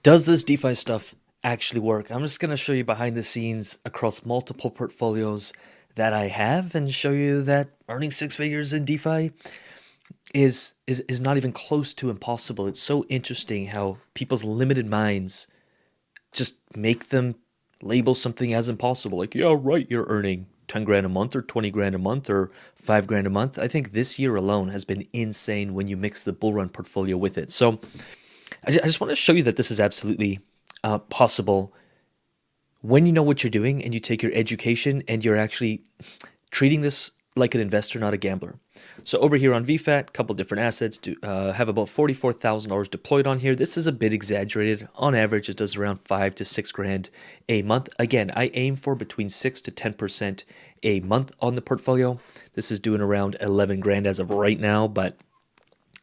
Does this DeFi stuff actually work? I'm just going to show you behind the scenes across multiple portfolios that I have and show you that earning six figures in DeFi is not even close to impossible. It's so interesting how people's limited minds just make them label something as impossible. Like, yeah, right, you're earning 10 grand a month or 20 grand a month or 5 grand a month. I think this year alone has been insane when you mix the bull run portfolio with it. So I just want to show you that this is absolutely possible when you know what you're doing and you take your education and you're actually treating this like an investor, not a gambler. So over here on VFAT, a couple different assets have about $44,000 deployed on here. This is a bit exaggerated. On average, it does around 5 to 6 grand a month. Again, I aim for between 6 to 10% a month on the portfolio. This is doing around 11 grand as of right now, but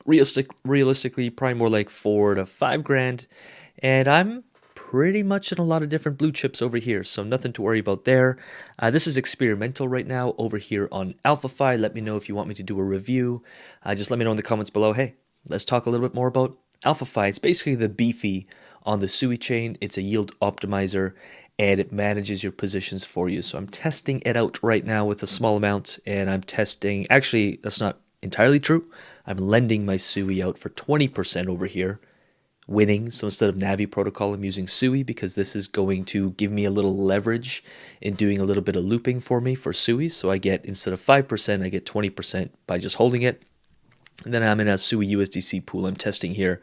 realistically, probably more like 4 to 5 grand. And I'm pretty much in a lot of different blue chips over here, so nothing to worry about there. This is experimental right now over here on AlphaFi. Let me know if you want me to do a review. Just let me know in the comments below. Hey, let's talk a little bit more about AlphaFi. It's basically the beefy on the Sui chain. It's a yield optimizer and it manages your positions for you. So I'm testing it out right now with a small amount, and I'm testing, actually, that's not entirely true. I'm lending my Sui out for 20% over here, winning. So instead of Navi protocol, I'm using Sui because this is going to give me a little leverage in doing a little bit of looping for me for Sui. So I get, instead of 5%, I get 20% by just holding it. And then I'm in a Sui USDC pool I'm testing here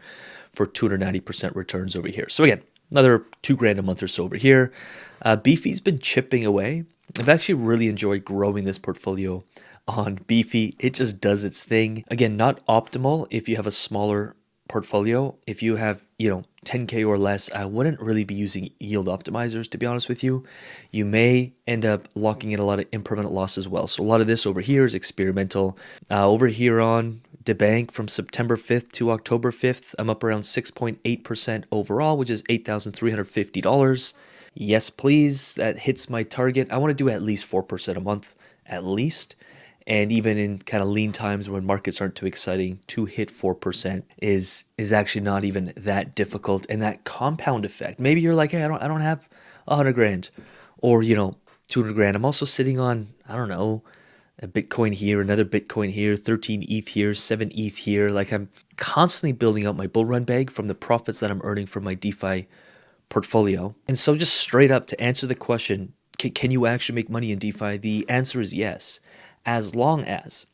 for 290% returns over here. So again, another 2 grand a month or so over here. Beefy's been chipping away. I've actually really enjoyed growing this portfolio on Beefy. It just does its thing. Again, not optimal if you have a smaller portfolio. If you have, 10K or less, I wouldn't really be using yield optimizers, to be honest with you. You may end up locking in a lot of impermanent loss as well. So a lot of this over here is experimental. Over here on DeBank from September 5th to October 5th, I'm up around 6.8% overall, which is $8,350. Yes, please. That hits my target. I want to do at least 4% a month, at least. And even in kind of lean times when markets aren't too exciting, to hit 4% is actually not even that difficult. And that compound effect. Maybe you're like, hey, I don't have 100 grand or 200 grand. I'm also sitting on, I don't know, a Bitcoin here, another Bitcoin here, 13 ETH here, 7 ETH here. Like, I'm constantly building up my bull run bag from the profits that I'm earning from my DeFi portfolio. And so just straight up to answer the question, can you actually make money in DeFi? The answer is yes. As long as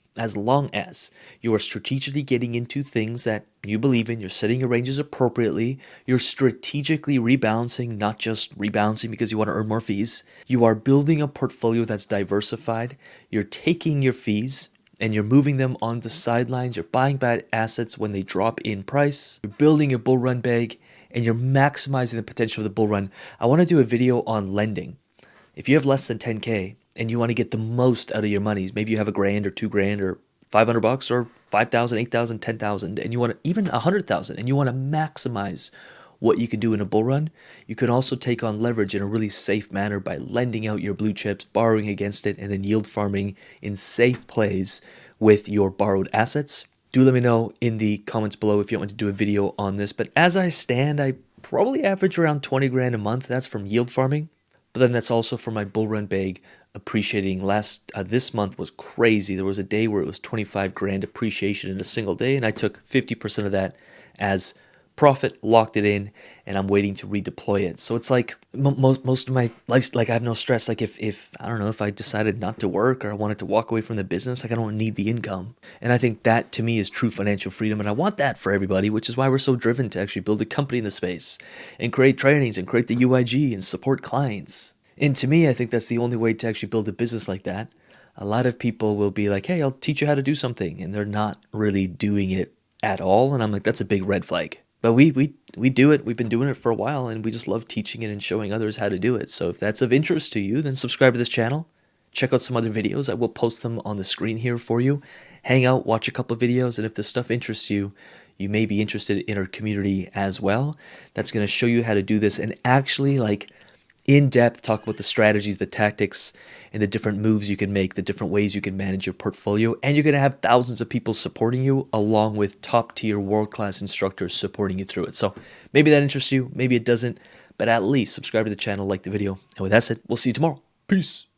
you are strategically getting into things that you believe in, you're setting your ranges appropriately, you're strategically rebalancing, not just rebalancing because you want to earn more fees. You are building a portfolio that's diversified. You're taking your fees and you're moving them on the sidelines. You're buying bad assets when they drop in price. You're building your bull run bag and you're maximizing the potential of the bull run. I want to do a video on lending. If you have less than 10K and you want to get the most out of your money, maybe you have a grand or 2 grand or $500 or 5,000, 8,000, 10,000, and you want to, even 100,000, and you want to maximize what you can do in a bull run, you can also take on leverage in a really safe manner by lending out your blue chips, borrowing against it, and then yield farming in safe plays with your borrowed assets. Do let me know in the comments below if you want me to do a video on this. But as I stand, I probably average around 20 grand a month. That's from yield farming. But then that's also for my bull run bag appreciating. This month was crazy. There was a day where it was 25 grand appreciation in a single day, and I took 50% of that as profit, locked it in, and I'm waiting to redeploy it. So it's like most of my life, like, I have no stress. Like, if I don't know, if I decided not to work or I wanted to walk away from the business, like, I don't need the income. And I think that to me is true financial freedom, and I want that for everybody, which is why we're so driven to actually build a company in the space and create trainings and create the UIG and support clients. And to me, I think that's the only way to actually build a business like that. A lot of people will be like, hey, I'll teach you how to do something, and they're not really doing it at all. And I'm like, that's a big red flag. But we do it. We've been doing it for a while, and we just love teaching it and showing others how to do it. So if that's of interest to you, then subscribe to this channel. Check out some other videos. I will post them on the screen here for you. Hang out, watch a couple of videos, and if this stuff interests you, you may be interested in our community as well. That's going to show you how to do this and actually, like, in depth, talk about the strategies, the tactics, and the different moves you can make, the different ways you can manage your portfolio. And you're going to have thousands of people supporting you, along with top tier world class instructors supporting you through it. So maybe that interests you, maybe it doesn't, but at least subscribe to the channel, like the video. And with that said, we'll see you tomorrow. Peace.